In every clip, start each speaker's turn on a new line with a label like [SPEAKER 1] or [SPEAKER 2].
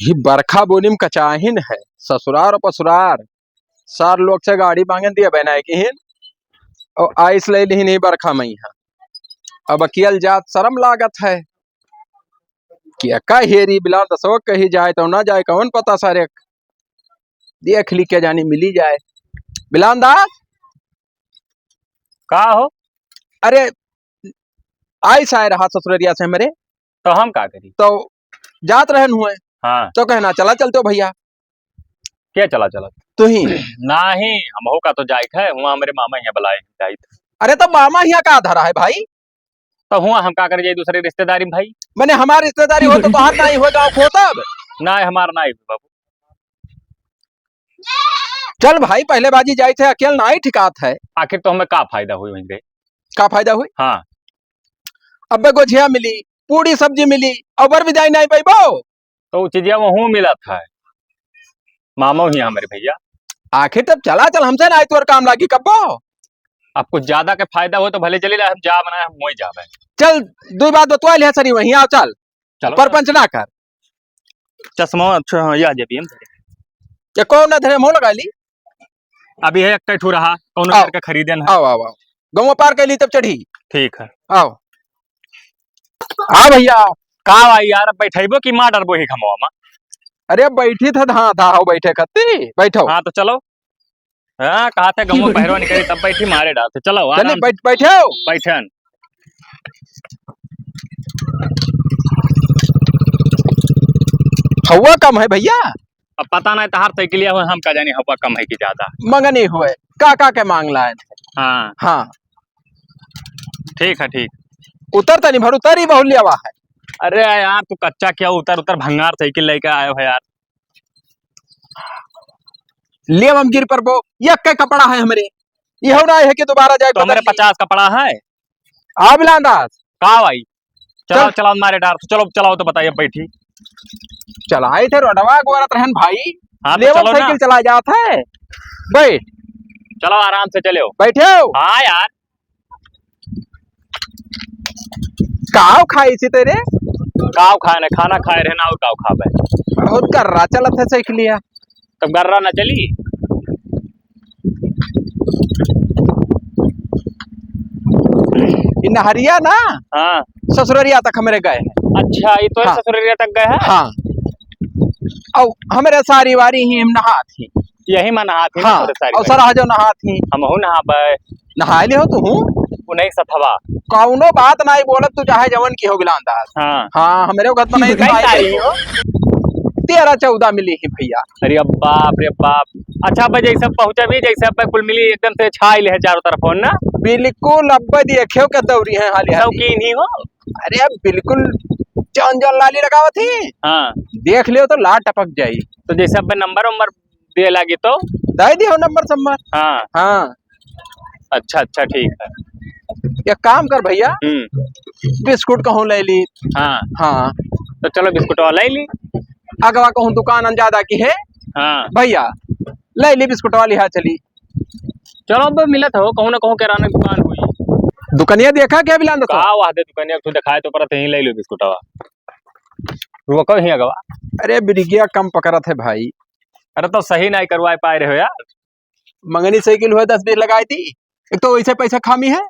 [SPEAKER 1] ये बरखा बोनिम कचाहिन है ससुरार और पसुरार सार लोग से गाड़ी मांगे दिया बनाए की हिन और आइस ले ली नहीं बरखा मई है। अब अकियल जात शर्म लागत है कि का हेरी बिला दसो कही जाए तो ना जाए कौन पता सारे देख ली के जानी मिली जाए बिलान दास।
[SPEAKER 2] का हो?
[SPEAKER 1] अरे आइस आए रहा ससुररिया से मेरे
[SPEAKER 2] तो हम का करी?
[SPEAKER 1] तो जात रहन हुए
[SPEAKER 2] हाँ,
[SPEAKER 1] तो कहना चला चलते हो भैया
[SPEAKER 2] क्या चला चला
[SPEAKER 1] तू ही।
[SPEAKER 2] नाही हमहू का तो जाइत है हुआ हमारे मामा यहाँ बुलाए जाइत।
[SPEAKER 1] अरे तो मामा यहाँ का धरा है भाई?
[SPEAKER 2] तो हुआ हम का कर जाए दूसरे रिश्तेदारी में भाई?
[SPEAKER 1] मैंने हमारी रिश्तेदारी हो तो बाहर नहीं हो गाँव खो तब
[SPEAKER 2] ना हमार ना बाबू।
[SPEAKER 1] चल भाई पहले बाजी जाए थे अकेले ना ही ठिकात है।
[SPEAKER 2] आखिर तो हमें का फायदा हुई वहीं रे?
[SPEAKER 1] का फायदा हुई?
[SPEAKER 2] हाँ,
[SPEAKER 1] अब्बे को झिया मिली पूरी सब्जी मिली और विदाई नहीं पाई बो
[SPEAKER 2] तो चीजिया वहू मिला था मामा ही हमारे भैया।
[SPEAKER 1] आखिर तब चला चल हमसे ना तोर काम लागी कब्बो।
[SPEAKER 2] अब कुछ ज्यादा के फायदा हो तो भले चले हम जा बनाए हम वही जावे।
[SPEAKER 1] चल दो बात बतवा लिया सरी वहीं आओ चल
[SPEAKER 2] चलो
[SPEAKER 1] परपंच ना कर
[SPEAKER 2] चश्मा अच्छा हाँ या जब हम
[SPEAKER 1] ये कौन ना धरे मोह लगा ली।
[SPEAKER 2] अभी है एक ठू रहा कौन
[SPEAKER 1] आओ।
[SPEAKER 2] करके खरीदन है।
[SPEAKER 1] आओ आओ आओ गौ पार कर ली तब चढ़ी।
[SPEAKER 2] ठीक है
[SPEAKER 1] आओ हाँ भैया
[SPEAKER 2] का भाई यार अब बैठेबो कि माँ डरबो ही खमवा में?
[SPEAKER 1] अरे बैठी था हाँ था हो बैठे खत्ती बैठो।
[SPEAKER 2] हाँ तो चलो। हाँ कहा थे गमो पहरवा निकली तब बैठी मारे डालते चलो
[SPEAKER 1] चलिए
[SPEAKER 2] आराम से
[SPEAKER 1] बैठे हो
[SPEAKER 2] बैठन।
[SPEAKER 1] हवा कम है भैया?
[SPEAKER 2] अब पता नहीं तहार साइकिलिया हुआ हम का जानी हवा कम है कि ज्यादा।
[SPEAKER 1] मंगनी हुए का के मांग लाए
[SPEAKER 2] हाँ
[SPEAKER 1] हाँ
[SPEAKER 2] ठीक है ठीक।
[SPEAKER 1] उतर तनी भर उतर ही बहुत लिया है।
[SPEAKER 2] अरे यार तू कच्चा क्या उतर उतर भंगार साइकिल लेके आयो है यार।
[SPEAKER 1] लिया हम गिर पर वो ये के कपड़ा है हमारे ये ना है कि दोबारा जाए
[SPEAKER 2] तो हमारे 50 का पड़ा है।
[SPEAKER 1] आ बिलांदास
[SPEAKER 2] का भाई चलो
[SPEAKER 1] चल।
[SPEAKER 2] चलाओ मारे डार चलो चलाओ तो बताइए बैठी।
[SPEAKER 1] चलाए थे रोडवा गोरत रहन भाई।
[SPEAKER 2] हाँ तो
[SPEAKER 1] लेवल
[SPEAKER 2] चलो ना
[SPEAKER 1] साइकिल चला जाता है बैठ
[SPEAKER 2] चलो आराम से चलो।
[SPEAKER 1] बैठे हो
[SPEAKER 2] हाँ यार
[SPEAKER 1] काव खाई थी तेरे
[SPEAKER 2] काव खाए ना खाना खाए रहे ना और काव खावे।
[SPEAKER 1] बहुत कर रहा चलत है साइकिलिया
[SPEAKER 2] तब गर्रा ना चली।
[SPEAKER 1] इन हरिया ना
[SPEAKER 2] हाँ
[SPEAKER 1] ससुररिया तक हमारे गए हैं।
[SPEAKER 2] अच्छा ये तो
[SPEAKER 1] हाँ।
[SPEAKER 2] ससुररिया तक गए हैं।
[SPEAKER 1] हाँ और हमारे सारी वारी ही हम नहा थी।
[SPEAKER 2] यही मन नहा थी
[SPEAKER 1] हाँ
[SPEAKER 2] ना सारी
[SPEAKER 1] और सर जो नहा थी
[SPEAKER 2] हम हूँ नहा पे
[SPEAKER 1] नहा ले हो तू
[SPEAKER 2] उन्हें सथवा।
[SPEAKER 1] कौनो बात नहीं बोलत तू चाहे जवन की हो बिलांदास।
[SPEAKER 2] हाँ
[SPEAKER 1] हाँ हमारे घर में नहीं
[SPEAKER 2] कई तारीख हो?
[SPEAKER 1] 13-14 मिली ही भैया।
[SPEAKER 2] अरे अब बाप रे बाप। अच्छा भाई जैसे पहुंचा भी जैसे अब कुल मिली एकदम से छाई ले है चारों तरफ हो ना।
[SPEAKER 1] बिल्कुल अब्बा देखियो के दौरी है हाली हाली।
[SPEAKER 2] शौकीन ही हो।
[SPEAKER 1] अरे अब बिल्कुल जौन जौन लाली लगावत थी
[SPEAKER 2] हाँ
[SPEAKER 1] देख लियो तो ला टपक जाई।
[SPEAKER 2] तो जैसे अब नंबर वंबर दे लगी तो
[SPEAKER 1] दे दियो नंबर संबर।
[SPEAKER 2] हाँ
[SPEAKER 1] हाँ
[SPEAKER 2] अच्छा अच्छा ठीक है।
[SPEAKER 1] एक काम कर भैया बिस्कुट कहूँ ले ली।
[SPEAKER 2] हाँ
[SPEAKER 1] हाँ
[SPEAKER 2] तो चलो बिस्कुट वाला ही ली।
[SPEAKER 1] अगवा कहूँ दुकान अंजादा की है
[SPEAKER 2] हाँ
[SPEAKER 1] भैया ले ली बिस्कुट वाली हाँ चली।
[SPEAKER 2] चलो अब मिलत हो कहूँ ना कहूँ किराना दुकान हुई
[SPEAKER 1] दुकानिया देखा क्या बिलान
[SPEAKER 2] का वादे दुकानिया तू दिखाए तो परत यहीं ले लो बिस्कुटवा रुको ही अगवा।
[SPEAKER 1] अरे बिरिगिया कम पकड़त है भाई।
[SPEAKER 2] अरे तो सही नहीं करवाए पाए रहे हो यार।
[SPEAKER 1] मंगनी साइकिल हुआ 10 बीस लगाई थी एक तो वैसे पैसा खामी है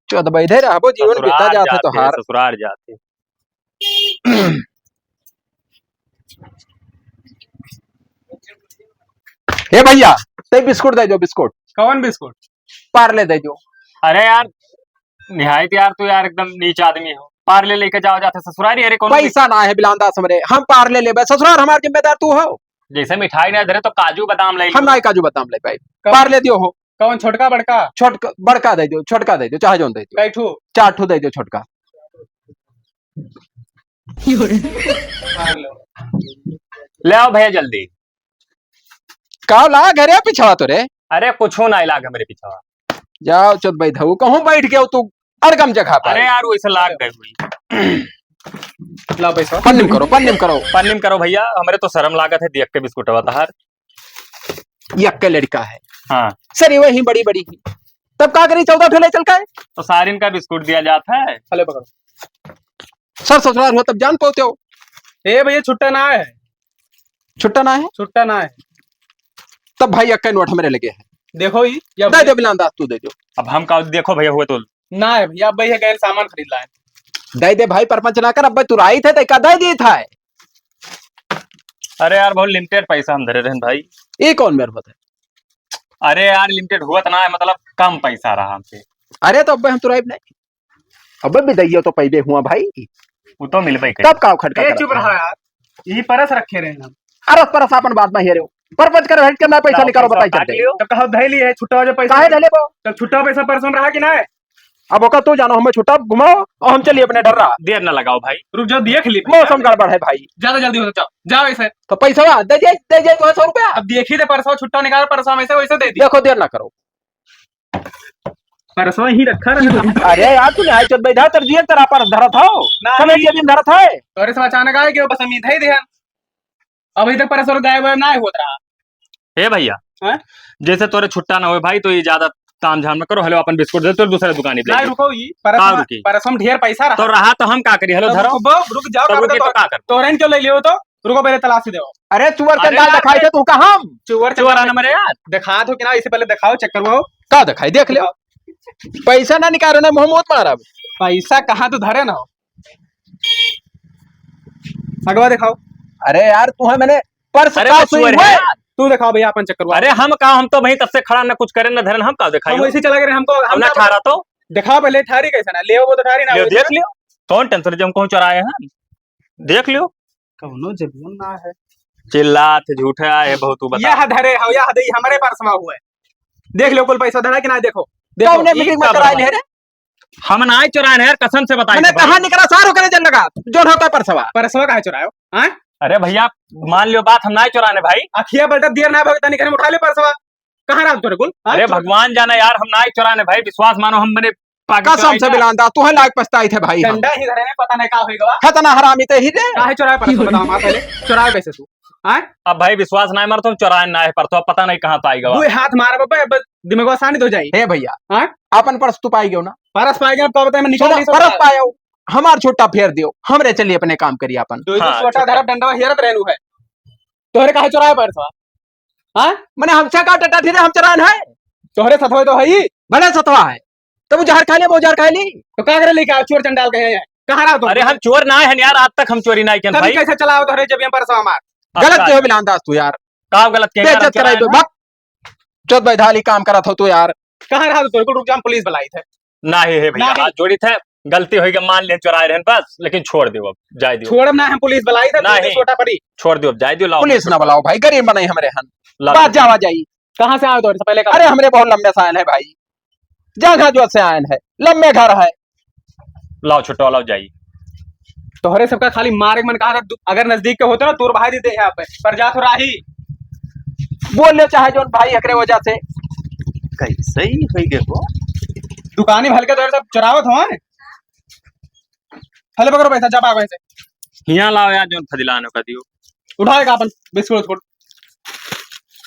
[SPEAKER 1] चौदह बैठे रहो जीवन बीता जाते तो हार।
[SPEAKER 2] ससुराल जाते
[SPEAKER 1] हे भैया ते बिस्कुट दे दो बिस्कुट।
[SPEAKER 2] कौन बिस्कुट?
[SPEAKER 1] पार्ले दे दो।
[SPEAKER 2] अरे यार निहायत यार तू यार एकदम नीच आदमी हो। पार्ले लेके जाओ जाते ससुराल। अरे कौन
[SPEAKER 1] पैसा ना है बिलांदास हमरे हम पार्ले ले ससुराल हमार जिम्मेदार तू हो।
[SPEAKER 2] जैसे मिठाई ना धरे तो काजू बादाम ले
[SPEAKER 1] हम ना काजू बादाम ले भाई पार्ले दियो हो।
[SPEAKER 2] कौन छोटका बड़का?
[SPEAKER 1] छोटका बड़का दे दो छोटका दे दो चाहे जोन दे दो।
[SPEAKER 2] बैठू
[SPEAKER 1] 4 ठो दे दो छोटका।
[SPEAKER 2] ले आओ भैया जल्दी।
[SPEAKER 1] काव ला घरे पिछवा तो रे।
[SPEAKER 2] अरे कुछ ना लाग मेरे पीछे
[SPEAKER 1] जाओ चुत बैठू कहूँ बैठ गया तू अड़गम जगह पर।
[SPEAKER 2] अरे यार वैसे लाग गई हुई। ला पैसा
[SPEAKER 1] पन्निम करो
[SPEAKER 2] पन्निम करो भैया हमारे तो शर्म लागत है देख के बिस्कुट तहार।
[SPEAKER 1] यक्का लड़का है।
[SPEAKER 2] हाँ
[SPEAKER 1] सर वही बड़ी बड़ी ही तब का करी 14 ठो ले चल का
[SPEAKER 2] तो सारिन का बिस्कुट दिया जाता है।
[SPEAKER 1] सर ससुराल हो तब जान पाते हो।
[SPEAKER 3] ए भैया छुट्टा ना है
[SPEAKER 1] छुट्टा ना है
[SPEAKER 3] छुट्टा ना है।
[SPEAKER 1] तब भाई अक्का नोट हमारे लगे है।
[SPEAKER 3] देखो ही या
[SPEAKER 1] दे दे बिलांदास तू दे दो।
[SPEAKER 2] अब हम का देखो भैया हुए तो
[SPEAKER 3] ना है भैया, अब भैया गए सामान खरीद लाए।
[SPEAKER 1] दे दे भाई परपंच ना कर, अब भाई तू राई थे तो दे दी था।
[SPEAKER 2] अरे यार बहुत लिमिटेड पैसा हम धरे रहे भाई।
[SPEAKER 1] ये कौन मेरे होता है?
[SPEAKER 2] अरे यार लिमिटेड हुआ तो ना है, मतलब कम पैसा रहा हमसे।
[SPEAKER 1] अरे तो अब हम तुराई नहीं, अब भी दैयो तो पैदे हुआ भाई,
[SPEAKER 2] वो तो मिल पाई
[SPEAKER 1] तब का खटका
[SPEAKER 3] ए
[SPEAKER 1] करत
[SPEAKER 3] चुप
[SPEAKER 1] है।
[SPEAKER 3] रहा यार, यही परस रखे रहे हम।
[SPEAKER 1] अरे परस अपन बाद में हेरे परपंच कर हट के मैं पैसा निकालो बताई चलते।
[SPEAKER 3] तब कहा धैली है छुट्टा जो पैसा
[SPEAKER 1] काहे ले बो?
[SPEAKER 3] तब छुट्टा पैसा परसों में रहा कि ना है?
[SPEAKER 1] अब ओका तू जानो, हमें छुट्टा घुमाओ और हम चलिए अपने डर रहा।
[SPEAKER 2] देर न लगाओ भाई।
[SPEAKER 3] रुक जाओ, देख ली
[SPEAKER 1] मौसम गड़बड़ है भाई।
[SPEAKER 3] ज्यादा जल्दी हो जाओ, जाओ ऐसे।
[SPEAKER 1] तो पैसा दे दे 200 रुपया।
[SPEAKER 3] अब देखी थे परसों छुट्टा निकाल, परसों वैसे वैसे दे दी।
[SPEAKER 1] देखो देर ना करो।
[SPEAKER 3] परसों ही रखा रहा।
[SPEAKER 1] अरे यार तूने आई चल बैठा तर दिए तेरा पर धरा था
[SPEAKER 3] ना
[SPEAKER 1] समय ये दिन धरा था।
[SPEAKER 3] तोरे से अचानक आए कि वो बस उम्मीद है ध्यान। अभी तक परसों गायब ना होता रहा।
[SPEAKER 2] हे भैया
[SPEAKER 3] हैं?
[SPEAKER 2] जैसे तोरे छुट्टा ना हो भाई तो ये ज्यादा ताम झाम न करो। हेलो अपन बिस्कुट दे तो दूसरे दुकान
[SPEAKER 3] ना
[SPEAKER 2] पे
[SPEAKER 3] रुको ही
[SPEAKER 2] का रुकी?
[SPEAKER 3] परसों में ढेर पैसा
[SPEAKER 2] तो
[SPEAKER 3] रहा।
[SPEAKER 2] रहा तो हम का करी। हेलो धरो
[SPEAKER 3] रुक जाओ,
[SPEAKER 2] तो रुकी तो का कर।
[SPEAKER 3] तोरेन क्यों ले लियो? तो रुको पहले तलाशी दो।
[SPEAKER 1] अरे चुअर
[SPEAKER 2] अरे
[SPEAKER 1] चंडाल
[SPEAKER 2] यार,
[SPEAKER 1] दिखाई थे तू का हम
[SPEAKER 3] चुवर
[SPEAKER 2] चोर आना मेरे यार।
[SPEAKER 3] दिखा दो कि ना, इससे पहले दिखाओ, चेक करवाओ।
[SPEAKER 1] का दिखाई देख ले। पैसा ना निकालो ना मोहम्मद मारा।
[SPEAKER 3] पैसा कहाँ तो धरे ना हो। अगवा दिखाओ।
[SPEAKER 1] अरे यार तू है मैंने पर्स
[SPEAKER 2] अरे
[SPEAKER 1] का
[SPEAKER 2] तो
[SPEAKER 1] सुई
[SPEAKER 2] चोर
[SPEAKER 1] हुए।
[SPEAKER 2] है यार।
[SPEAKER 3] तू दिखाओ भैया, अपन चेक करवाओ।
[SPEAKER 2] अरे हम का, हम तो वहीं तब से खड़ा न कुछ करे न धरे, हम का दिखाई।
[SPEAKER 3] हम वैसे चला गए हमको।
[SPEAKER 2] हम ना ठहरा तो
[SPEAKER 3] दिखाओ पहले, ठारी कैसा ना ले वो तो ठारी ना
[SPEAKER 2] लियो,
[SPEAKER 3] हो।
[SPEAKER 2] देख लियो। कौन टेंशन जब कौन चुराए हैं, देख लियो।
[SPEAKER 3] कौनो जबून ना है।
[SPEAKER 2] चिल्ला थे झूठे आए बहुत तू बता।
[SPEAKER 3] यह धरे हो, यह दे हमारे पास समा हुआ है। देख लो कुल पैसा धरा कि ना, देखो देखो।
[SPEAKER 1] कौन मीटिंग में कराई ले रे?
[SPEAKER 2] हम ना आए चुराए हैं यार, कसम से बताइए
[SPEAKER 1] मैंने कहा निकला सारो करे जल लगा जो होता परसवा।
[SPEAKER 3] परसवा कहा चुरायो? हाँ,
[SPEAKER 2] अरे भैया मान लियो बात, हम ना चुराने भाई।
[SPEAKER 3] अखिया बल्टा देर ना भगता निकल उठा ले परसवा। कहाँ रहा तोरे कुल? हाँ,
[SPEAKER 2] अरे भगवान जाने यार, हम ना चुराने भाई, विश्वास मानो हम मेरे
[SPEAKER 1] कसम से बिलांदा तू है लायक पछताई थे भाई। हम
[SPEAKER 3] डंडा ही धरे, पता नहीं का होएगा।
[SPEAKER 1] खतना हरामी ते ही रे।
[SPEAKER 3] काहे चुराया परसवा? बताओ मां पहले चुराया कैसे तू? हाँ,
[SPEAKER 2] अब भाई विश्वास ना मर, तुम चुराए ना है पर तो अब पता नहीं कहाँ पाएगा।
[SPEAKER 3] दो हाथ मार बाबा, बस दिमाग आसानी तो जाई।
[SPEAKER 1] हे भैया
[SPEAKER 3] हाँ,
[SPEAKER 1] अपन पर्स तू पाई गयो ना?
[SPEAKER 3] परस पाएगा अब तो बताए मैं निकल
[SPEAKER 1] सुनो,
[SPEAKER 3] नहीं
[SPEAKER 1] परस
[SPEAKER 3] सकता।
[SPEAKER 1] पायो हमार छुट्टा फेर दियो, हमरे चलिए अपने काम करिए अपन।
[SPEAKER 3] दो
[SPEAKER 2] हाँ,
[SPEAKER 3] छोटा धरा डंडा हेरत रहनु है। तोहरे काहे चुराया परसवा? हाँ,
[SPEAKER 1] मैंने हमसे का टटा थी रे, हम चरान है
[SPEAKER 3] तोहरे सतवे तो है ही।
[SPEAKER 1] भले सतवा है तब जहर खा ले वो जहर खा ली।
[SPEAKER 3] तो का करे लेके आओ चोर चंडाल के हैं? कहाँ रहा तू?
[SPEAKER 2] अरे हम चोर ना है यार, आज तक हम चोरी नहीं किया
[SPEAKER 3] तभी
[SPEAKER 2] भाई।
[SPEAKER 3] कैसे चलाओ तोहरे जब ये परसवा मार?
[SPEAKER 1] गलत क्यों बिलांदास तू यार?
[SPEAKER 2] का गलत किया यार, हम
[SPEAKER 1] बेइज्जत कराई
[SPEAKER 2] चुराए
[SPEAKER 1] तू
[SPEAKER 2] ना।
[SPEAKER 1] भक चौथ बैधाली काम करत हो तू यार।
[SPEAKER 3] कहाँ रहा तोरे को? रुक जा, हम पुलिस बुलाई थे।
[SPEAKER 2] ना ही है भैया,
[SPEAKER 3] ना ही।
[SPEAKER 2] हाथ जोड़ी थे, गलती हुई मान ले चुराए रहे बस, लेकिन छोड़ दियो अब, जाए दियो।
[SPEAKER 3] छोड़ ना, हम पुलिस बुलाई थे।
[SPEAKER 2] नहीं।
[SPEAKER 3] छोटा पड़ी।
[SPEAKER 2] छोड़ दियो अब, जाए दियो। लाओ
[SPEAKER 1] पुलिस ना बुलाओ भाई, गरीब बनाई हमरे हन
[SPEAKER 2] लाओ।
[SPEAKER 1] बात जावा जाई।
[SPEAKER 3] कहाँ से आए तोरे से पहले?
[SPEAKER 1] अरे हमरे बहुत लंबे से आयन है भाई, जगह जो से आयन है, लंबे घर है।
[SPEAKER 2] लाओ छुट्टा लाओ जाइए।
[SPEAKER 3] तोहरे सबका खाली मारे मन कहा था, अगर नजदीक के होते ना तोर भाई देते यहाँ पे, पर जा तो राही।
[SPEAKER 1] बोल ले चाहे जो भाई हकरे वजह से
[SPEAKER 2] कैसे ही हुई गए वो।
[SPEAKER 3] दुकानी भल के तोरे सब चुरावत हो। हले पकड़ो पैसा, जा भाग वैसे।
[SPEAKER 2] हिया लाओ यार, जो फदिलाने का दियो।
[SPEAKER 3] उठाएगा अपन बिस्कुट उस्कुट।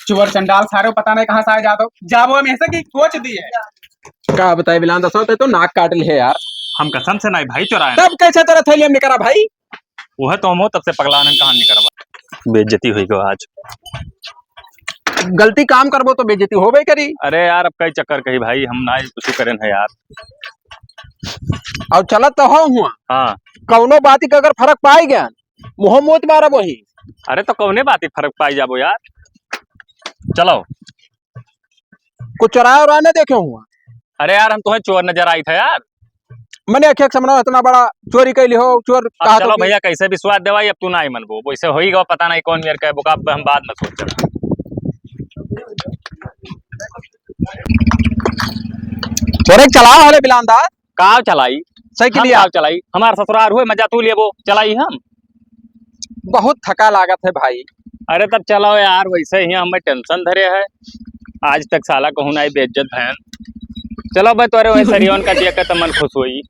[SPEAKER 3] चुवर चंडाल सारे पता नहीं कहाँ से आए जातो। जाबो हम ऐसे की सोच दी है।
[SPEAKER 1] का बताए बिलांदा सो तो नाक काट ले यार।
[SPEAKER 2] हम कसम से नहीं भाई चुराए।
[SPEAKER 1] तब कैसे तेरा थैली में निकला भाई?
[SPEAKER 2] वो है तो हम हो तब से पगलाने कहां नहीं करवा। बेइज्जती हुई गो आज।
[SPEAKER 1] गलती काम करबो तो बेइज्जती होबे करी।
[SPEAKER 2] अरे यार अब कई चक्कर कही भाई, हम ना कुछ करें है यार।
[SPEAKER 1] और चलत तो हो हुआ
[SPEAKER 2] हाँ,
[SPEAKER 1] कौनो बात का अगर फर्क पाई गया मुंह मोत मारा वही।
[SPEAKER 2] अरे तो कौने बात ही फर्क पाई जाबो यार। चलो।
[SPEAKER 1] कुछ चुराया और आने देखे हुआ।
[SPEAKER 2] अरे यार हम तुम्हें चोर नजर आई था यार।
[SPEAKER 1] मैंने अखेक समझा इतना बड़ा चोरी कैली हो चोर
[SPEAKER 2] अब
[SPEAKER 1] कहा
[SPEAKER 2] चलो
[SPEAKER 1] तो
[SPEAKER 2] भैया कैसे विश्वास देवाई, अब तू ना ही मनबो वैसे हो ही गो, पता नहीं कौन मेरे का बुका, हम बाद में सोच रहे।
[SPEAKER 1] चोरे चलाओ हले बिलांदा
[SPEAKER 2] काव चलाई
[SPEAKER 1] साइकिल
[SPEAKER 2] हम
[SPEAKER 1] लिया।
[SPEAKER 2] काव चलाई, हमारे ससुराल हुए मजा तू लिए वो चलाई हम।
[SPEAKER 1] बहुत थका लागत है भाई।
[SPEAKER 2] अरे तब चलो यार, वैसे ही हमें टेंशन धरे है, आज तक साला कहूँ ना बेइज्जत भैन। चलो भाई तोरे वही सरियोन का दिया तो मन खुश हुई।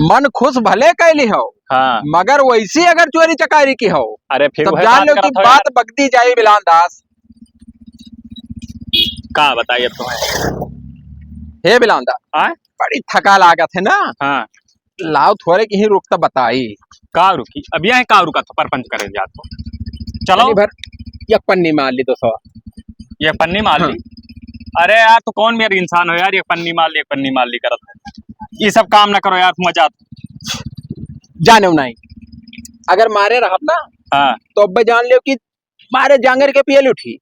[SPEAKER 1] मन खुश भले कैली हो
[SPEAKER 2] हाँ,
[SPEAKER 1] मगर वैसी अगर चोरी चकारी की हो
[SPEAKER 2] अरे फिर
[SPEAKER 1] तब
[SPEAKER 2] वही
[SPEAKER 1] जान लो
[SPEAKER 2] बात
[SPEAKER 1] कि
[SPEAKER 2] करत हो यार।
[SPEAKER 1] बात बगदी जाए बिलांदास।
[SPEAKER 2] का बताइए अब तुम्हें।
[SPEAKER 1] हे बिलांदा
[SPEAKER 2] हाँ
[SPEAKER 1] बड़ी थका लागत है ना,
[SPEAKER 2] हाँ,
[SPEAKER 1] लाओ थोड़े की ही रुकता बताई।
[SPEAKER 2] का रुकी अब यहाँ का रुका तो परपंच करे जात हो। चलो
[SPEAKER 1] पन्नी भर, एक पन्नी मान ली 200।
[SPEAKER 2] ये पन्नी मार ली। अरे यार तो कौन मेरे इंसान हो यार, ये पन्नी मार ली, एक पन्नी मार ली करत है। ये सब काम ना करो यार, मजा आता।
[SPEAKER 1] जाने नहीं, अगर मारे रहा ना
[SPEAKER 2] हाँ
[SPEAKER 1] तो अब जान लियो कि मारे जांगर के पियल उठी।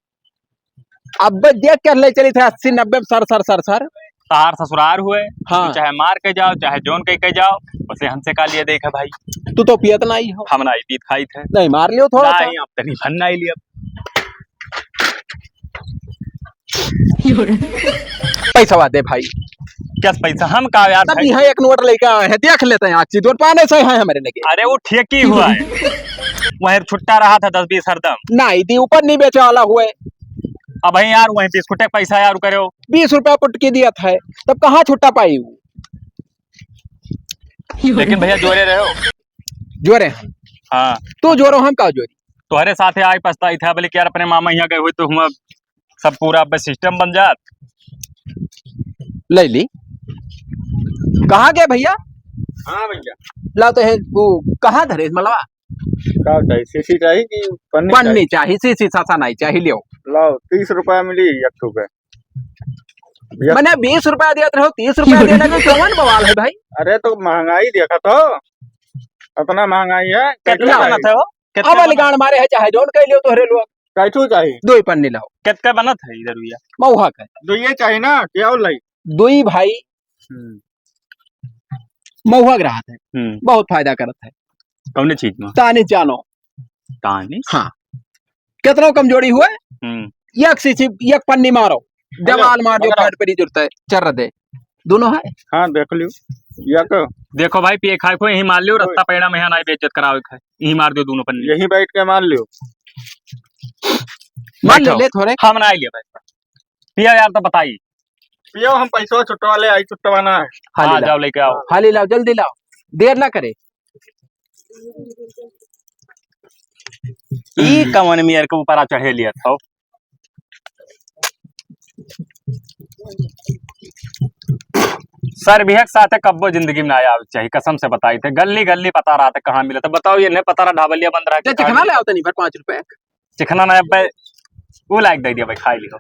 [SPEAKER 1] अब देख कर ले चली थे 80-90 सर सर सर सर।
[SPEAKER 2] तार ससुरार हुए,
[SPEAKER 1] हाँ।
[SPEAKER 2] तो चाहे मार के जाओ चाहे जोन के जाओ, उसे हमसे का लिए देखा भाई।
[SPEAKER 1] तू तो पियत नहीं हो।
[SPEAKER 2] हम ना पीत खाई थे,
[SPEAKER 1] नहीं मार लियो थोड़ा सा।
[SPEAKER 2] नहीं अब तनी भन्ना ही लिया।
[SPEAKER 1] पैसा दे भाई।
[SPEAKER 2] क्या पैसा हम का यार
[SPEAKER 1] तब
[SPEAKER 2] भाई?
[SPEAKER 1] यहाँ एक नोट लेके आए हैं, देख लेते हैं आज दोन पाने से है हमारे लगे।
[SPEAKER 2] अरे वो ठेकी हुआ है, वहीं छुट्टा रहा था 10-20 हरदम।
[SPEAKER 1] नहीं दी ऊपर नहीं बेचे वाला हुए।
[SPEAKER 2] अब भाई यार वहीं बिस्कुट का पैसा यार करे
[SPEAKER 1] 20 रुपया पुटकी दिया था, तब कहाँ छुट्टा पाई वो।
[SPEAKER 2] लेकिन भैया जोरे रहे हो।
[SPEAKER 1] जोरे हम।
[SPEAKER 2] हाँ
[SPEAKER 1] तू जोरो हम का जोरी।
[SPEAKER 2] तुम्हारे साथ आए पछताई था बोले कि यार अपने मामा यहाँ गए हुए तो हम सब पूरा सिस्टम बन जात।
[SPEAKER 1] ले ली। कहाँ गए भैया?
[SPEAKER 3] हाँ भैया,
[SPEAKER 1] लाते हैं वो कहाँ धरे मलवा।
[SPEAKER 3] क्या चाहिए? सीसी चाहिए कि पन्नी
[SPEAKER 1] पन्नी चाहिए, सी सासा नहीं चाहिए लियो।
[SPEAKER 3] लाओ 30 रुपया मिली एक रुपए।
[SPEAKER 1] मैंने 20 रुपया दिया तो 30 रुपया देने का कौन बवाल है भाई।
[SPEAKER 3] अरे तो महंगाई देखा तो, इतना महंगाई है।
[SPEAKER 2] कितना बना था वो?
[SPEAKER 1] अब अलगाड़ मारे है चाहे जोन कह लियो तो हरे लोग।
[SPEAKER 3] कैठू चाहिए?
[SPEAKER 1] 2 पन्नी लाओ।
[SPEAKER 2] कितना बना था इधर भैया?
[SPEAKER 1] मऊहा का
[SPEAKER 3] तो ये चाहिए ना, क्या और लाई?
[SPEAKER 1] 2 भाई मऊहा रहा है, बहुत फायदा करत है।
[SPEAKER 2] कौन चीज में?
[SPEAKER 1] तानी जानो
[SPEAKER 2] तानी।
[SPEAKER 1] हाँ, कितना कमजोरी हुए। एक सीसी एक पन्नी मारो, दवाल मार दो, पैर पर ही जुड़ता है, चर दे दोनों है।
[SPEAKER 3] हाँ देख लियो। या तो
[SPEAKER 2] देखो भाई पिए खाए को यही मार लियो, रास्ता पैड़ा में नहीं बेइज्जत करावे खाए, यही मार दो दोनों पन्नी।
[SPEAKER 3] यही बैठ के मान लियो।
[SPEAKER 1] मान ले थोड़े।
[SPEAKER 2] हम ना लिया पैसा पिया यार, तो बताइए।
[SPEAKER 3] पियो हम पैसा छुट्टा वाले आई छुट्टवाना है।
[SPEAKER 2] हाँ जाओ लेके आओ।
[SPEAKER 1] हाली लाओ, जल्दी लाओ, देर ना करे।
[SPEAKER 2] ई कमन मेयर के ऊपर चढ़े लिया था। सर भी साथ कब्बो जिंदगी में आया चाहिए, कसम से बताई थे। गली गली पता रहा था कहाँ मिला था, बताओ ये नहीं पता रहा। ढाबलिया बंद रहा।
[SPEAKER 1] चिकना ले आओ नहीं पर 5 रुपए।
[SPEAKER 2] चिकना ना भाई वो लायक दे दिया भाई, खाई लियो।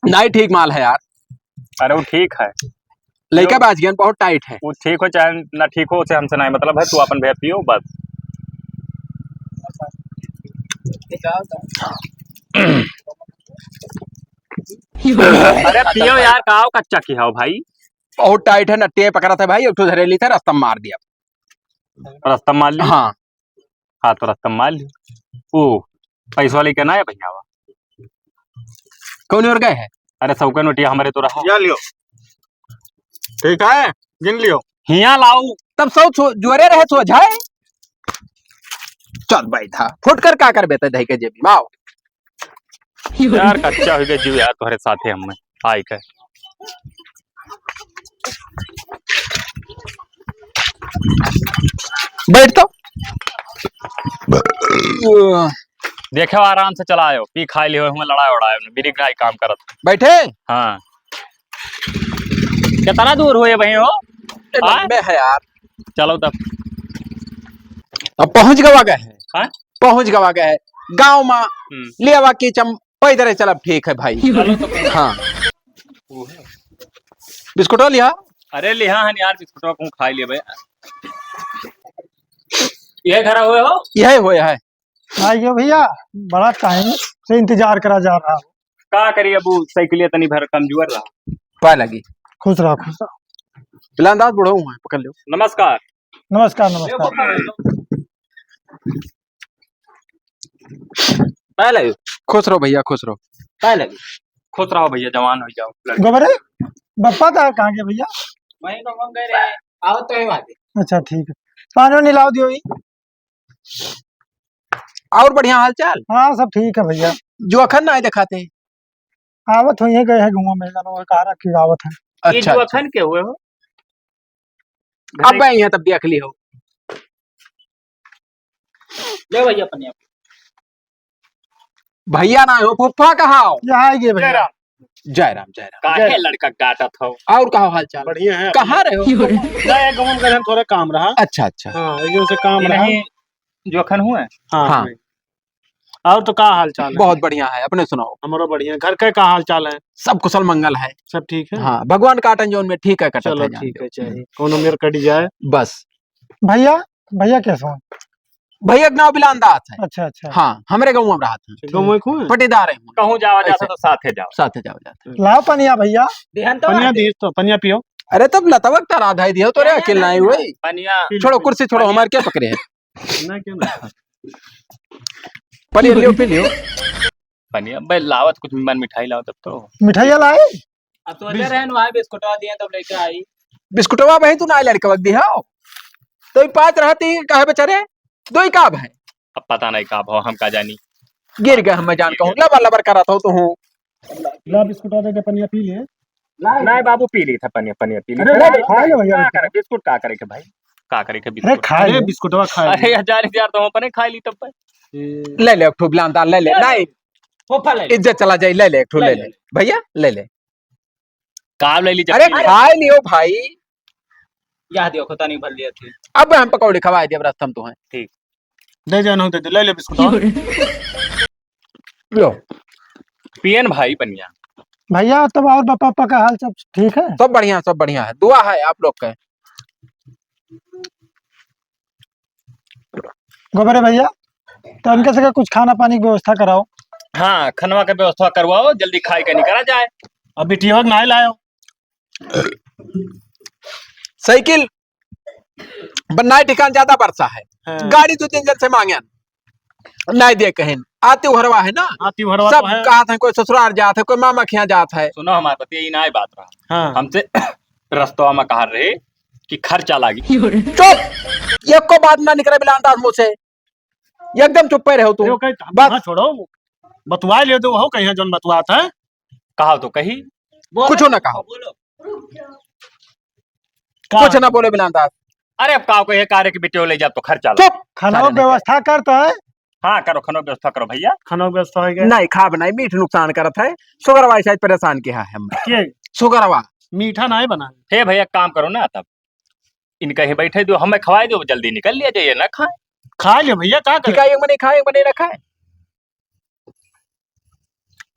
[SPEAKER 1] नहीं ठीक माल है यार।
[SPEAKER 2] अरे वो ठीक है,
[SPEAKER 1] लड़का बाज गया बहुत टाइट है।
[SPEAKER 2] वो ठीक हो चाहे ना ठीक हो, उसे हमसे नहीं मतलब है। तू अपन भैया पियो बस। अरे पियो यार, काओ कच्चा की हो भाई।
[SPEAKER 1] बहुत टाइट है, नट्टे पकड़ा था भाई, एक तो धरेली था, रास्ता मार दिया।
[SPEAKER 2] रास्ता मार लिया।
[SPEAKER 1] हाँ
[SPEAKER 2] हाँ तो रास्ता मार लियो। ओ पैसा लेके ना है भैया?
[SPEAKER 1] कौन और गए है?
[SPEAKER 2] अरे सौके नोटिया हमारे तो रहा।
[SPEAKER 3] या लियो, ठीक है, गिन लियो।
[SPEAKER 2] हिया लाओ
[SPEAKER 1] तब सौ जोरे रहे सो जाए। चल भाई था फुट कर का कर बेते दही के जेबी माओ।
[SPEAKER 2] यार कच्चा हो गया जीव यार, तुम्हारे साथ है हम आई के।
[SPEAKER 1] बैठ तो
[SPEAKER 2] देखे आराम से चलायो, पी खाई लियो, हम लड़ाई उड़ाए बिरी ग्राई काम करत।
[SPEAKER 1] बैठे।
[SPEAKER 2] हाँ कितना दूर हुए भाई हो?
[SPEAKER 1] लंबे है यार।
[SPEAKER 2] चलो तब
[SPEAKER 1] अब पहुंच गवा गए है।
[SPEAKER 2] हाँ?
[SPEAKER 1] पहुंच गवा गए है गाँव में। ले आवा की चम पैदल चल। ठीक है भाई। हाँ बिस्कुट लिया।
[SPEAKER 2] अरे लिहा है यार, बिस्कुट को खाई लिया भाई। ये घर हुए हो?
[SPEAKER 1] यही हुआ है।
[SPEAKER 4] आइयो भैया, बड़ा टाइम से इंतजार करा जा रहा हो।
[SPEAKER 2] का करिए अबू, साइकिल तनी भर कमजोर रहा।
[SPEAKER 1] पा लगी।
[SPEAKER 4] खुश रहो खुश रहो।
[SPEAKER 1] पिलांदाज बुढ़ो हुआ है, पकड़ लो।
[SPEAKER 2] नमस्कार।
[SPEAKER 4] नमस्कार नमस्कार।
[SPEAKER 2] पा लगे।
[SPEAKER 1] खुश रहो भैया, खुश रहो।
[SPEAKER 2] पा लगे। खुश रहो भैया, जवान हो जाओ।
[SPEAKER 4] गोबरे बप्पा था कहाँ के भैया?
[SPEAKER 2] वहीं तो हम गए रहे। आओ तो बात।
[SPEAKER 4] अच्छा ठीक है, पानी नहीं लाओ दियो।
[SPEAKER 1] और बढ़िया हाल चाल?
[SPEAKER 4] हाँ सब ठीक है भैया।
[SPEAKER 1] जो अखन ना आए दिखाते।
[SPEAKER 4] आवत हुई है, गए है घुमा में कहा रखी आवत है।
[SPEAKER 1] अच्छा
[SPEAKER 2] जो अखन के हुए हो?
[SPEAKER 1] अब आई है तब देख ली हो।
[SPEAKER 2] ले भैया अपने
[SPEAKER 1] भैया ना हो, फुफ्फा कहा हो?
[SPEAKER 4] यहाँ आइए भैया।
[SPEAKER 1] जय राम जय राम।
[SPEAKER 2] काहे लड़का डांटत हो?
[SPEAKER 1] और कहा हाल चाल?
[SPEAKER 4] बढ़िया है।
[SPEAKER 1] कहाँ रहे हो?
[SPEAKER 4] नहीं, गाँव में गए थोड़ा काम रहा।
[SPEAKER 1] अच्छा अच्छा।
[SPEAKER 4] हाँ, एक से काम रहा।
[SPEAKER 2] नहीं जोखन हुए
[SPEAKER 4] हाँ,
[SPEAKER 1] हाँ।
[SPEAKER 4] और तो का हाल चाल है?
[SPEAKER 1] बहुत बढ़िया है, अपने सुनाओ।
[SPEAKER 4] हमारा बढ़िया। घर का का हाल चाल है?
[SPEAKER 1] सब कुशल मंगल है।
[SPEAKER 4] सब ठीक है।
[SPEAKER 1] हाँ, भगवान काटन जोन में ठीक है, कटत
[SPEAKER 4] चलो
[SPEAKER 1] है
[SPEAKER 4] ठीक
[SPEAKER 1] जान
[SPEAKER 4] है, चाहिए कोनो मेर कट जाए
[SPEAKER 1] बस।
[SPEAKER 4] भैया। भैया कैसे हो?
[SPEAKER 1] भैया के नाम बिलानदास है।
[SPEAKER 4] अच्छा अच्छा।
[SPEAKER 1] हाँ, हमारे गाँव में रहा था,
[SPEAKER 4] गाँव में कौन है?
[SPEAKER 1] पटीदार है।
[SPEAKER 2] कहूँ जावा जाता
[SPEAKER 1] ऐसे।
[SPEAKER 2] तो साथे जाओ।
[SPEAKER 1] साथे जाओ जाते।
[SPEAKER 4] लाओ पनिया भैया।
[SPEAKER 3] पनिया
[SPEAKER 4] दी तो पनिया पियो।
[SPEAKER 1] अरे तब लतवक तर आधा ही दिया तो रे, अकेला नहीं हुई।
[SPEAKER 2] पनिया
[SPEAKER 1] छोड़ो कुर्सी छोड़ो, हमारे क्या पकड़े है।
[SPEAKER 4] ना क्यों ना?
[SPEAKER 1] पनिया लियो पी लियो।
[SPEAKER 2] पनिया भाई लावत कुछ मन मिठाई लाओ तब तो।
[SPEAKER 4] मिठाइया लाए?
[SPEAKER 3] अब तो अजय रहन वहाँ बिस्कुटवा दिए तब लेके आई।
[SPEAKER 1] बिस्कुटवा भाई तू ना लड़का वक दिया तो पाँच रहती कहे बेचारे दो ही काब है।
[SPEAKER 2] अब पता नहीं का भाव हम का जानी।
[SPEAKER 1] गिर गए, मैं जान कहूँ लबर लबर करा था तो हूँ।
[SPEAKER 4] ला बिस्कुट दे दे, पनिया पी ले।
[SPEAKER 2] नहीं बाबू पी ली था पनिया, पनिया पी ली।
[SPEAKER 4] अरे खा ले भैया।
[SPEAKER 2] का करे बिस्कुट, का करे के भाई, का करे के
[SPEAKER 4] अरे
[SPEAKER 2] बिस्कुट।
[SPEAKER 4] खा ले बिस्कुटवा खा ले।
[SPEAKER 2] अरे हजार हजार तो हम अपने खा ली तब पर।
[SPEAKER 1] ले ले एक ठो बिलानदार ले ले, नहीं
[SPEAKER 3] वो फल
[SPEAKER 1] इज्जत चला जाए, ले ले एक ठो ले ले भैया ले ले।
[SPEAKER 2] काम ले ली जब
[SPEAKER 1] अरे
[SPEAKER 2] पी ली।
[SPEAKER 1] खा लियो भाई,
[SPEAKER 3] याद दियो खोता नहीं भर दिया थी।
[SPEAKER 1] अब हम पकौड़े खवाए दिए रस्तम तो है।
[SPEAKER 2] ठीक
[SPEAKER 4] दे जानो दे दे, ले ले बिस्कुटवा।
[SPEAKER 1] लो
[SPEAKER 2] पियन भाई पनिया।
[SPEAKER 4] भैया तब और पापा का हाल सब ठीक है?
[SPEAKER 1] सब बढ़िया है, दुआ है आप लोग का।
[SPEAKER 4] गोबरे भैया, तो उनके से कुछ खाना पानी की व्यवस्था कराओ।
[SPEAKER 2] हाँ खनवा का व्यवस्था करवाओ, जल्दी खाई के निकला जाए।
[SPEAKER 4] अब बिटिया नहा लाओ।
[SPEAKER 1] साइकिल बनाए ठिकान ज्यादा वर्षा है, गाड़ी दो तीन जन से मांगे नहीं दे कहीं आते भरवा है ना।
[SPEAKER 4] आती भरवा
[SPEAKER 1] सब
[SPEAKER 4] तो है।
[SPEAKER 1] कहा था कोई ससुराल जात है, कोई मामा के यहाँ जात है।
[SPEAKER 2] सुनो हमारे पति यही ना बात रहा।
[SPEAKER 4] हाँ।
[SPEAKER 2] हमसे रस्तवा में कहा रहे कि खर्चा लागी।
[SPEAKER 1] चुप, एक को बात ना निकले बिलानदार मुँह से, एकदम चुप पे रहो तुम।
[SPEAKER 4] बस छोड़ो, बतवा ले दो, हो कहीं जोन बतवात है।
[SPEAKER 2] कहा तो कही
[SPEAKER 1] कुछ ना कहो,
[SPEAKER 4] का?
[SPEAKER 1] कुछ ना बोले बिलानदार।
[SPEAKER 2] अरे अब कहा को कार्य की बेटे ले जा तो खर्चा ला।
[SPEAKER 1] चुप,
[SPEAKER 4] खाना व्यवस्था करता है।
[SPEAKER 2] हाँ करो, खनो व्यवस्था करो भैया।
[SPEAKER 4] खाना व्यवस्था हो गया।
[SPEAKER 1] नहीं खा बनाई मीठ नुकसान करत है, शुगरवा शायद परेशान किया है हमने।
[SPEAKER 4] के
[SPEAKER 1] शुगरवा
[SPEAKER 4] मीठा नहीं बना।
[SPEAKER 2] हे भैया काम करो ना, तब इनका ही बैठे दो, हमें खवाए दो, जल्दी निकल लिया जाइए ना खाए।
[SPEAKER 4] खा ले भैया, का
[SPEAKER 1] ठीक
[SPEAKER 4] करे?
[SPEAKER 1] है, एक मने खाए एक मने ना खाए,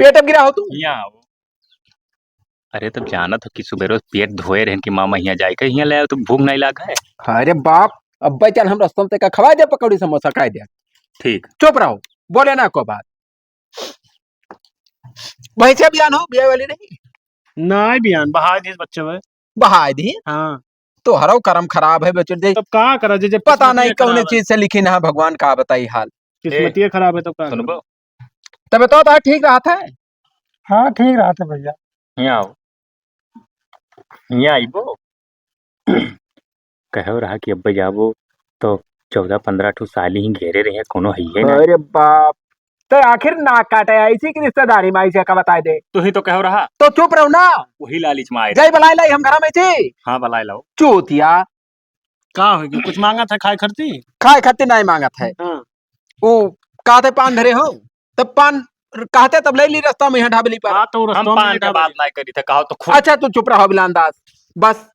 [SPEAKER 1] पेट अब गिरा हो तू।
[SPEAKER 2] यहाँ आओ। अरे तब जाना तो कि सुबह रोज पेट धोए रहे कि मामा यहाँ जाए के यहाँ ले आओ तो भूख नहीं लागा है।
[SPEAKER 1] अरे बाप, अब चल हम रस्तम तक खवा दे, पकौड़ी समोसा खाए दे।
[SPEAKER 2] ठीक
[SPEAKER 1] चुप रहो, बोले ना को बात। वहीं से बयान हो, बिया वाली नहीं
[SPEAKER 4] नहीं बयान बहा दी बच्चे में।
[SPEAKER 1] बहा दी।
[SPEAKER 4] हाँ,
[SPEAKER 1] तो हरो कर्म खराब है बच्चे दे,
[SPEAKER 4] तब का करा जे
[SPEAKER 1] पता नहीं कौन चीज से लिखी ना भगवान का बताई हाल।
[SPEAKER 4] किस्मतिये खराब है, तब का
[SPEAKER 2] सुनो
[SPEAKER 1] तब तो ठीक रहा था।
[SPEAKER 4] हाँ ठीक रहा था भैया।
[SPEAKER 2] यहाँ आओ, यहाँ आइबो। कहो रहा कि अब जाबो तो 14-15 ठो साली ही घेरे रहे, कोनो है ना।
[SPEAKER 1] अरे बाप, तो आखिर नाक काटे ऐसी की रिश्तेदारी में ऐसे का बताए दे।
[SPEAKER 2] तू ही तो कहो रहा,
[SPEAKER 1] तो चुप रहो ना,
[SPEAKER 2] वही लालिच में आए।
[SPEAKER 1] जय बलाई लाई हम घर में थी।
[SPEAKER 2] हाँ बलाई लाओ।
[SPEAKER 1] चूतिया
[SPEAKER 4] का होगी? कुछ मांगा था खाए खरती?
[SPEAKER 1] खाए खाते नहीं मांगत है।
[SPEAKER 4] हाँ।
[SPEAKER 1] वो कहते पान धरे हो, तब पान कहते तब ले ली रास्ता में यहाँ ढाबली पर।
[SPEAKER 4] हाँ, तो
[SPEAKER 2] हम
[SPEAKER 4] रस्तों
[SPEAKER 2] पान
[SPEAKER 4] में
[SPEAKER 2] का बात नहीं करी थे, कहो तो खुद।
[SPEAKER 1] अच्छा तू चुप रहो बिलानदास, बस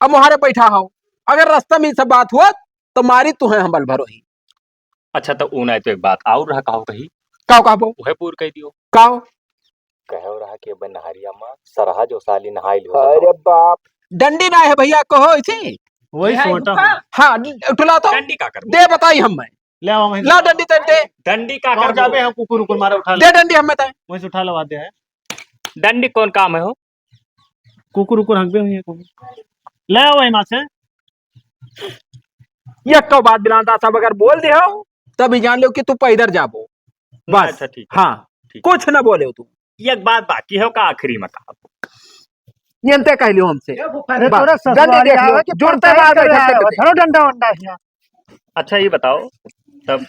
[SPEAKER 1] अब मुहारे बैठा हो, अगर रास्ता में सब बात हुआ तो मारी तू है हम भरो ही।
[SPEAKER 2] अच्छा तो ऊन है तो एक बात और रहा, कहो कही
[SPEAKER 1] काओ कहबो
[SPEAKER 2] उहे पूर कह दियो।
[SPEAKER 1] काओ
[SPEAKER 2] कहो रहा कि अब नहरिया में सरहा जो साली नहाई लियो।
[SPEAKER 1] अरे बाप, डंडी ना है भैया कहो इसी।
[SPEAKER 4] वही सोटा।
[SPEAKER 1] हाँ उठला तो
[SPEAKER 2] डंडी का कर
[SPEAKER 1] दे बताई हम मैं
[SPEAKER 4] ले आओ वहीं
[SPEAKER 1] ला डंडी ते दे,
[SPEAKER 2] डंडी का
[SPEAKER 4] कर
[SPEAKER 2] कर
[SPEAKER 4] जाबे हम कुकुर उकुर मारे उठा ले।
[SPEAKER 1] दे डंडी हमें ते।
[SPEAKER 4] वहीं से उठा लवा दे है।
[SPEAKER 2] डंडी कौन काम है हो?
[SPEAKER 4] कुकुर उकुर हंगबे हुई है कुकुर। ले आओ वहीं से।
[SPEAKER 1] ये को बात बिलानदास सब अगर बोल दे हो तभी जान लो कि तू पैदर जाबो बस।
[SPEAKER 2] अच्छा ठीक है,
[SPEAKER 1] हाँ
[SPEAKER 2] ठीक।
[SPEAKER 1] कुछ ना बोले हो तू,
[SPEAKER 2] एक बात बाकी है का आखिरी में कहा।
[SPEAKER 1] ये कह लियो हमसे।
[SPEAKER 4] अरे
[SPEAKER 1] बस,
[SPEAKER 4] तोरा
[SPEAKER 1] डंडी
[SPEAKER 4] ससुराली
[SPEAKER 1] देख लो,
[SPEAKER 4] आवे कि
[SPEAKER 1] जुड़ते
[SPEAKER 4] पंचायत
[SPEAKER 1] बाद
[SPEAKER 4] करे
[SPEAKER 1] बैठक
[SPEAKER 4] आवे,
[SPEAKER 1] करते।
[SPEAKER 4] धरो डंडा वंडा हियां।
[SPEAKER 2] अच्छा ये बताओ तब,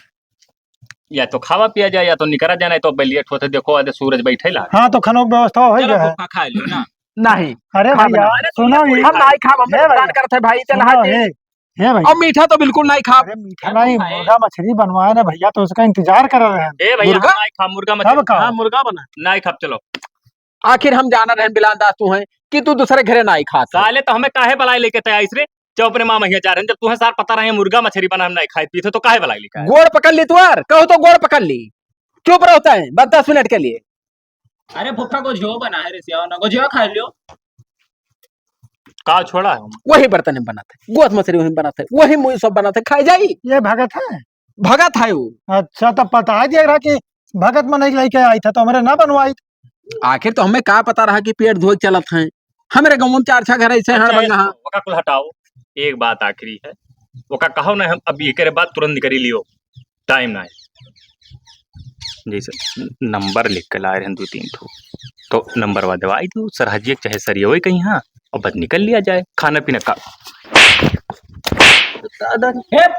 [SPEAKER 2] या तो खावा पिया जाए या तो निकला जाना, तो लेट होते देखो आधे सूरज बैठे ला।
[SPEAKER 4] हाँ तो खानों की व्यवस्था हो गया है।
[SPEAKER 3] खा लियो ना।
[SPEAKER 1] नहीं
[SPEAKER 4] अरे
[SPEAKER 1] खा
[SPEAKER 4] भैया
[SPEAKER 1] बना।
[SPEAKER 4] सुनो ये,
[SPEAKER 1] हम नहीं खा, हम
[SPEAKER 4] है भैया।
[SPEAKER 1] नुकसान करते भाई चल
[SPEAKER 4] सुनो
[SPEAKER 1] हाथ
[SPEAKER 4] ये, है भाई।
[SPEAKER 1] और मीठा तो बिल्कुल नहीं खा।
[SPEAKER 4] अरे मीठा नहीं, मुर्गा मछली बनवाए ना भैया, तो उसका इंतजार कर रहे हैं।
[SPEAKER 2] ए भैया
[SPEAKER 1] मुर्गा?
[SPEAKER 2] हम नहीं खा मुर्गा
[SPEAKER 4] कब
[SPEAKER 2] मछली।
[SPEAKER 4] का?
[SPEAKER 3] हाँ मुर्गा बना।
[SPEAKER 2] नहीं खा, चलो
[SPEAKER 1] आखिर हम जाना रहे बिलान दास तू है कि तू दूसरे घरे ना आई खात है।
[SPEAKER 2] साले तो हमें काहे बलाई लेके तैयार रे जो अपने माँ मैया जा रहे हैं, जब तुम्हें सार पता रहे मुर्गा मछली बना हम नहीं खाए पीते तो काहे बलाई लेके आए?
[SPEAKER 1] गोड़ पकड़ ली तू यार, कहो तो गोड़ पकड़ ली, चुप रहता है बस 10 मिनट के लिए।
[SPEAKER 3] अरे फुफा को जो बना है रे सिया ना को जो खा लियो।
[SPEAKER 2] का छोड़ा है हम?
[SPEAKER 1] वही बर्तन में बनाते, गोश मछली वही बनाते, वही मुझे सब बनाते, खाई जाई।
[SPEAKER 4] ये भगत है।
[SPEAKER 1] भगत है वो।
[SPEAKER 4] अच्छा तब पता है दिया कि भगत में नहीं लेके आई था तो हमारे ना बनवाई।
[SPEAKER 1] आखिर तो हमें का पता रहा कि पेट धोए चलत हैं। हमारे गाँव में 4-6 घर ऐसे हैं बंगा।
[SPEAKER 2] ओका कुल हटाओ, एक बात आखिरी है, ओका कहो ना हम अभी एक बाद तुरंत निकली लियो, टाइम ना है। जैसे नंबर लिख के लाए हैं 2-3 ठो, तो नंबर वा दवाई दो सरहजिए चाहे सरियो कहीं, हाँ और बस निकल लिया जाए खाना पीना का।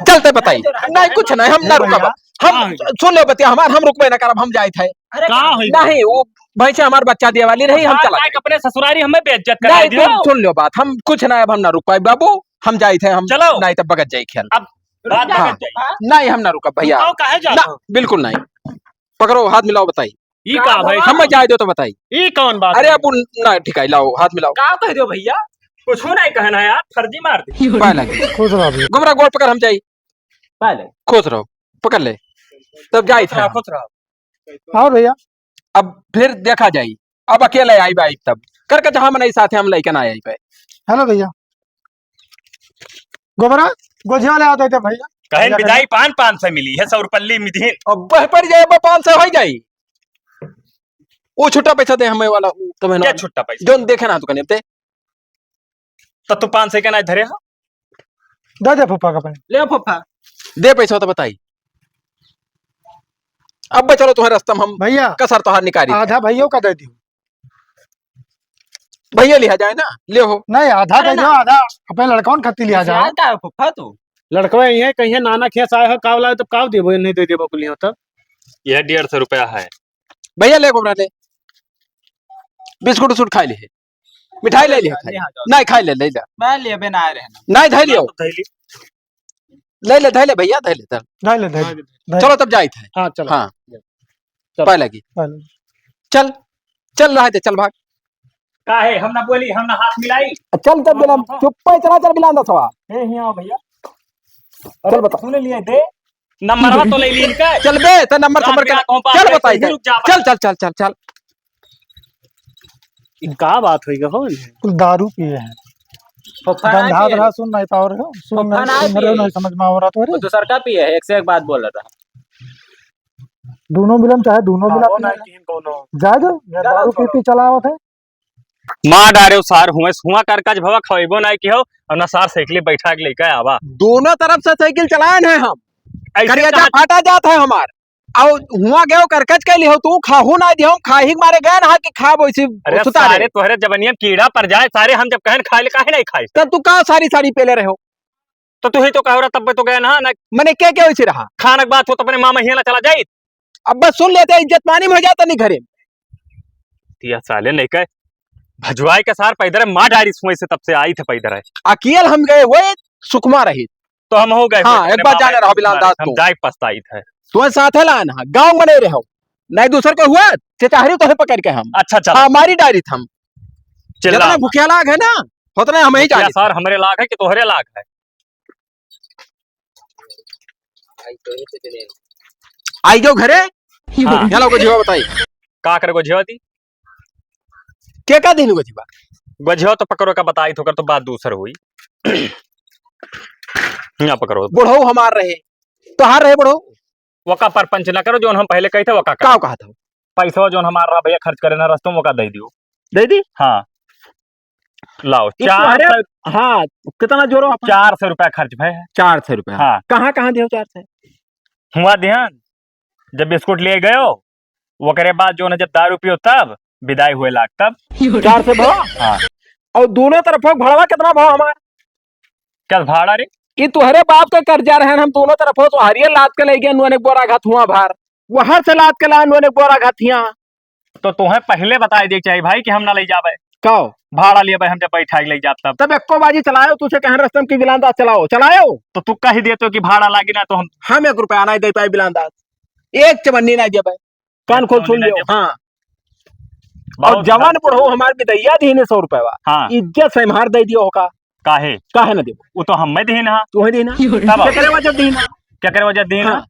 [SPEAKER 1] चलते बताई नहीं कुछ नहीं, हम ना रुका, हम सुन लो बतिया हमार, हम रुकबे ना करब, हम जाए थे नहीं वो भाई से हमार बच्चा दिए वाली रही, हम चला
[SPEAKER 2] अपने ससुरारी हमें बेइज्जत करा
[SPEAKER 1] नहीं।
[SPEAKER 2] दियो।
[SPEAKER 1] तुम सुन लो बात, हम कुछ ना अब हम ना रुक पाए बाबू, हम जाए थे, हम
[SPEAKER 2] चलो
[SPEAKER 1] नहीं तब बगत जाए खेल।
[SPEAKER 2] अब बात
[SPEAKER 1] हाँ, नहीं हम ना रुका भैया
[SPEAKER 2] काहे
[SPEAKER 1] ना,
[SPEAKER 2] जातो?
[SPEAKER 1] बिल्कुल नहीं। पकड़ो हाथ मिलाओ बताई,
[SPEAKER 2] ई का भाई
[SPEAKER 1] हम जाए दो तो बताई।
[SPEAKER 2] ई कौन बात?
[SPEAKER 1] अरे अब ना ठीक है, लाओ हाथ मिलाओ।
[SPEAKER 2] का कह दो भैया, कुछ नहीं कहना यार, फर्जी मार दे।
[SPEAKER 1] पाए लगे
[SPEAKER 4] खुश रहो भैया।
[SPEAKER 1] गुमरा गोड़ पकड़, हम जाई
[SPEAKER 2] पहले
[SPEAKER 1] खुश रहो, पकड़ ले तब जाए थे।
[SPEAKER 2] खुश रहो।
[SPEAKER 4] और भैया
[SPEAKER 1] अब फिर देखा जाई, अब अकेले आई बाई तब करके जहां नहीं साथ हम लेके ना आई पे।
[SPEAKER 4] हेलो भैया गोबरा गोझिया ले आते थे भैया।
[SPEAKER 2] कहें विदाई 500 मिली है, 100 रुपये मिधी।
[SPEAKER 1] अब बह पड़ जाए 500 हो जाई, वो छुट्टा पैसा दे हमें वाला तुम्हें
[SPEAKER 2] क्या छुट्टा पैसा?
[SPEAKER 1] जो देखे ना तू कने ते
[SPEAKER 2] तो तू 500 के ना धरे हो?
[SPEAKER 4] दे दे फूफा का पैसा।
[SPEAKER 3] ले फुफा
[SPEAKER 1] दे पैसा तो बताई। अब चलो तुम्हारे रास्ता में हम
[SPEAKER 4] भैया
[SPEAKER 1] कसर तो हार निकाली,
[SPEAKER 4] आधा भैया का दे दियो।
[SPEAKER 1] भैया लिया जाए ना, ले हो
[SPEAKER 4] नहीं आधा दे दियो, आधा अपने लड़कौन खत्ती लिया जाओ।
[SPEAKER 3] का फुफा तू
[SPEAKER 5] लड़कवा यही है कहीं नाना खेस आए हो काव लाए तो काव देबो, नहीं दे देबो कुलियो तब।
[SPEAKER 2] यह 150 रुपया है।
[SPEAKER 1] भैया ले गोबरा ले, बिस्कुट उस्कुट खाई ले, मिठाई ले लिया खाई नहीं, खाई ले ले
[SPEAKER 3] मैं ले बे ना रहना
[SPEAKER 1] नहीं धै लियो, ले ले धै ले भैया धै ले चल।
[SPEAKER 4] नहीं ले दे।
[SPEAKER 1] चलो तब जाए थे।
[SPEAKER 5] हाँ चलो।
[SPEAKER 1] हाँ पाए लगी, चल चल रहा है, चल भाग
[SPEAKER 2] काहे हम ना बोली, हम ना हाथ मिलाई।
[SPEAKER 1] चल तब बिलान चुप पे चला, चल बिलान दसवा
[SPEAKER 2] हे हिया भैया,
[SPEAKER 1] चल बता
[SPEAKER 2] तूने लिए दे नंबरवा तो ले ली इनका।
[SPEAKER 1] चल बे तो नंबर खबर कर, चल बताई
[SPEAKER 2] रुक जा।
[SPEAKER 1] चल चल चल चल चल।
[SPEAKER 5] इनका बात होई हो
[SPEAKER 4] कुल दारू पिए हैं,
[SPEAKER 3] फुफा
[SPEAKER 4] गंधा रहा सुन नहीं पाओ रहे हो, सुन
[SPEAKER 3] फुफा ना
[SPEAKER 4] नहीं रहे हो, नहीं समझ में आ रहा तो
[SPEAKER 3] वो दूसर का पिए है, एक से एक बात बोल रहा
[SPEAKER 4] दोनों मिलन चाहे दोनों मिला जाए दो, ये दारू पी पी चलावत है।
[SPEAKER 2] मां डारे सार हुआ कर काज भवा खइबो नहीं कि हो और ना सार साइकिल बैठा के लेके आवा।
[SPEAKER 1] दोनों तरफ से साइकिल चलाए हैं हम,
[SPEAKER 2] ऐसे
[SPEAKER 1] करिया फाटा जाता है हमार, और हुआ गयो करकच के लिए हो तू खाहू ना दियो, खाही मारे गए ना कि खा वैसे
[SPEAKER 2] अरे सारे तोहरे जबनिया कीड़ा पर जाए सारे, हम जब कहन खाए ले काहे नहीं खाए?
[SPEAKER 1] तब तू का सारी साड़ी पेले रहे हो,
[SPEAKER 2] तो तू ही तो कह रहा तब तो गए ना
[SPEAKER 1] मैंने क्या वैसे रहा।
[SPEAKER 2] खाना की बात हो तो अपने माँ महिया चला जाए।
[SPEAKER 1] अब बस सुन लेते, इज्जत पानी में हो जाता नहीं घरे।
[SPEAKER 2] तिया साले नहीं कहे भजवाई के सार पैदर है, माँ डारी सुई से तब से आई थे पैदर है।
[SPEAKER 1] अकेल हम गए हुए सुकुमा रही,
[SPEAKER 2] तो हम हो गए।
[SPEAKER 1] हाँ, एक बार जाने रहो बिलाल दास
[SPEAKER 2] हम
[SPEAKER 1] को।
[SPEAKER 2] जाए पछताई थे।
[SPEAKER 1] तुम्हें साथ लाना गाँव में नहीं रहो, नहीं दूसर को हुआ चचाहरी तो पकड़ के हम।
[SPEAKER 2] अच्छा चल
[SPEAKER 1] हाँ, हमारी डायरी थम
[SPEAKER 2] चिल्ला
[SPEAKER 1] जितना भूखिया लाग है ना उतना हम ही जाने।
[SPEAKER 2] सार हमरे लाग है कि तोहरे लाग है?
[SPEAKER 1] आई जाओ घरे।
[SPEAKER 2] हाँ।
[SPEAKER 1] चलो को जीवा बताई
[SPEAKER 2] का करे गोझिया दी
[SPEAKER 1] क्या दिन को जीवा
[SPEAKER 2] गोझिया तो पकड़ो का बताई तो कर तो बात दूसर हुई। यहाँ पकड़ो
[SPEAKER 1] बुढ़ो हमार रहे तो हार रहे बुढ़ो,
[SPEAKER 2] वका परपंच ना करो जो हम पहले कही थे वका
[SPEAKER 1] का कहा था
[SPEAKER 2] पैसा जो हमारा भैया खर्च करे ना रस्तों वका दे दियो।
[SPEAKER 1] दे दी।
[SPEAKER 2] हाँ लाओ
[SPEAKER 1] एक तो अरे, हाँ कितना जोरो
[SPEAKER 2] 400 रुपया खर्च भय है।
[SPEAKER 1] 400 रुपया।
[SPEAKER 2] हाँ
[SPEAKER 1] कहाँ दियो 400?
[SPEAKER 2] हुआ ध्यान जब बिस्कुट ले गयो वो करे बाद जो है जब दारू पियो तब विदाई हुए लाग तब
[SPEAKER 1] 400 भाव।
[SPEAKER 2] हाँ
[SPEAKER 1] और दोनों तरफ भाड़ा कितना भाव हमारा?
[SPEAKER 2] क्या भाड़ा रे?
[SPEAKER 1] ये तुहरे बाप का कर्जा रहे हम दोनों तरफ हो, तो हरियर लाद के ले गए नुने बोरा घात हुआ भार, वहां से लाद के ला नुने बोरा घातिया।
[SPEAKER 2] तो तुम्हें पहले बता दे चाहिए भाई कि हम ना ले जावे
[SPEAKER 1] कहो
[SPEAKER 2] भाड़ा लिए भाई हम जब बैठा के ले जाते
[SPEAKER 1] तब एको बाजी चलायो, तुझे कहें रस्तम की बिलांदाज चलायो
[SPEAKER 2] तो तू कह देते हो कि भाड़ा लागी ना तो हम
[SPEAKER 1] 1 रुपया नहीं दे पाए बिलांदाज, एक चवन्नी नहीं दे पाए। कान खोल सुन लियो। हाँ और जवान बुढ़ो हमारे बिदैया दी 100 रुपए
[SPEAKER 2] हाँ
[SPEAKER 1] इज्जत से हमार दे दियो का
[SPEAKER 2] काहे
[SPEAKER 1] काहे ना देबो
[SPEAKER 2] वो तो हम दीन हा
[SPEAKER 1] तू है देना
[SPEAKER 2] तब
[SPEAKER 1] क्या करे वजह देना
[SPEAKER 2] क्या करे वजह दीन
[SPEAKER 1] हाँ।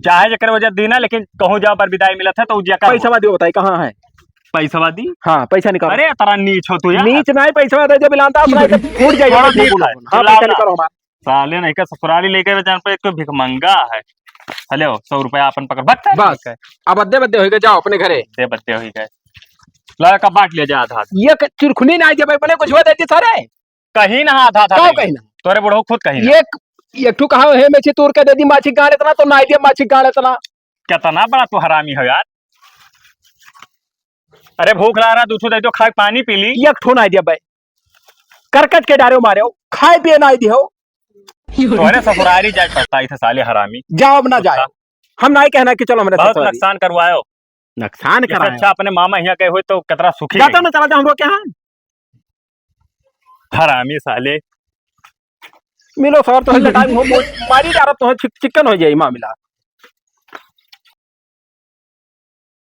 [SPEAKER 2] चाहे जकर वजह दीना लेकिन कहूँ जाओ पर विदाई मिलत है तो जकर
[SPEAKER 1] पैसा दियो बताई कहाँ है
[SPEAKER 2] पैसा दी
[SPEAKER 1] हाँ पैसा निकाल
[SPEAKER 2] अरे तारा नीच हो तू यार
[SPEAKER 1] नीच नहीं पैसा दे जब लाता अपना के फूट जाएगा
[SPEAKER 2] थोड़ा
[SPEAKER 1] तो
[SPEAKER 2] ठीक
[SPEAKER 1] बोलो
[SPEAKER 2] है,
[SPEAKER 1] हाँ
[SPEAKER 2] चिल्लाओ
[SPEAKER 1] पैसा
[SPEAKER 2] ना।
[SPEAKER 1] निकालो हमारा
[SPEAKER 2] साले नहीं का ससुराली लेकर जान पर एक तो भिखमंगा है हेलो 100 रुपया अपन पकड़ बत्ता
[SPEAKER 1] बस अब अद्दे बद्दे होएगा जाओ अपने घरे
[SPEAKER 2] दे बत्ते हुई गए ला का बांट ले जा आधा
[SPEAKER 1] ये चुरखुनी ना जब बने कुछ हो देती सारे
[SPEAKER 2] कहीं ना आधा था
[SPEAKER 1] क्यों कहीं ना
[SPEAKER 2] तोरे बुढ़ो खुद कहीं ना।
[SPEAKER 1] एक ठू कहा है में तूर के दे दी माछी गाड़ इतना तो ना दिया माछी गाड़ इतना
[SPEAKER 2] कितना बड़ा तू हरामी हो यार अरे भूख ला रहा दूसरो दे दो खा पानी पी ली
[SPEAKER 1] एक ठू ना दिया भाई करकट के डारे मारे हो खाए पिए ना दियो
[SPEAKER 2] तोरे ससुरारी जाए पड़ता इथे साले हरामी
[SPEAKER 1] जाओ अब ना जाए हम नहीं कहना कि चलो मेरे
[SPEAKER 2] बहुत
[SPEAKER 1] ससुरारी
[SPEAKER 2] नुकसान करवायो
[SPEAKER 1] नुकसान
[SPEAKER 2] इससे
[SPEAKER 1] करा
[SPEAKER 2] अच्छा अपने मामा यहाँ गए हुए तो कितना सुखी
[SPEAKER 1] जाता ना चला जा हम लोग क्या
[SPEAKER 2] हरामी साले
[SPEAKER 1] मिलो सर तो टाइम हो मारी जा रहा तो चिकन हो जाए मामला